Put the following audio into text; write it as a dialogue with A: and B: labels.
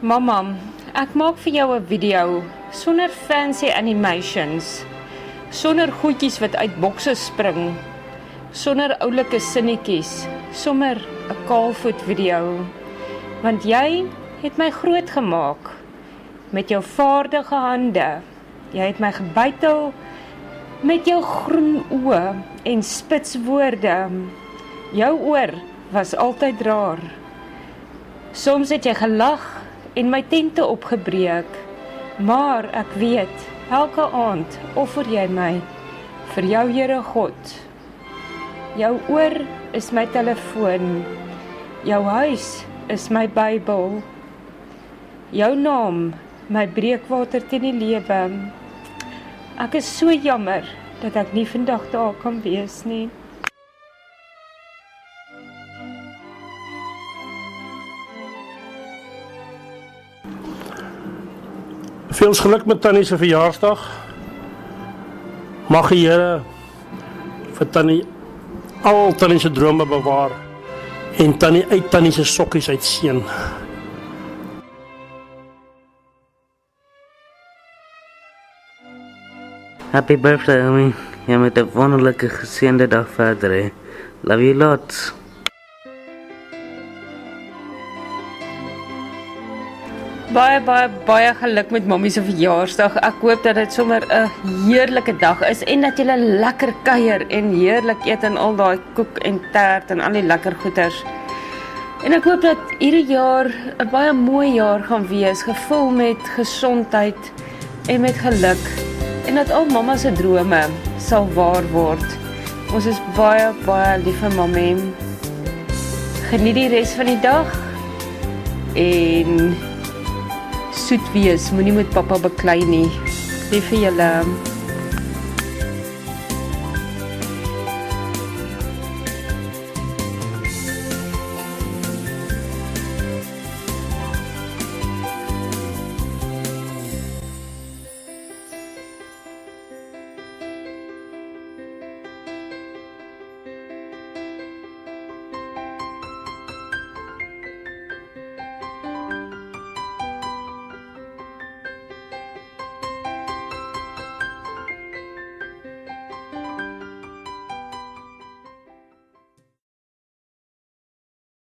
A: Mamma, ek maak vir jou 'n video sonder fancy animations, sonder goedjies wat uit bokse spring, sonder oulike sinnetjies, sommer 'n kaalvoet video. Want jy het my groot gemaak met jou vaardige hande. Jy het my gebytel met jou groen oë en spits woorde. Jou oor was altyd raar. Soms het jy gelag en my tente opgebreek, maar ek weet, elke aand offer jy my vir jou Here God. Jou oor is my telefoon, jou huis is my Bybel, jou naam my breekwater teen die lewe. Ek is so jammer dat ek nie vandag daar kan wees nie.
B: Veel geluk met Tannie se verjaarsdag. Mag die Here vir Tannie al Tannie se drome bewaar en Tannie uit Tannie se sokkies uitseën.
C: Happy birthday, homie. Jy moet 'n wonderlike geseënde dag verder hê. Love you lots.
A: Baie geluk met Mammie se verjaarsdag. Ek hoop dat dit sommer 'n heerlike dag is en dat julle lekker kuier en heerlik eet en al daai koek en tert en al die lekker goeders. En ek hoop dat hierdie jaar 'n baie mooi jaar gaan wees, gevul met gesondheid en met geluk. En dat al mamma se drome sal waar word. Ons is baie lief vir Mammie. Geniet die res van die dag en soet wees, moenie met pappa beklei nie. Lief vir julle.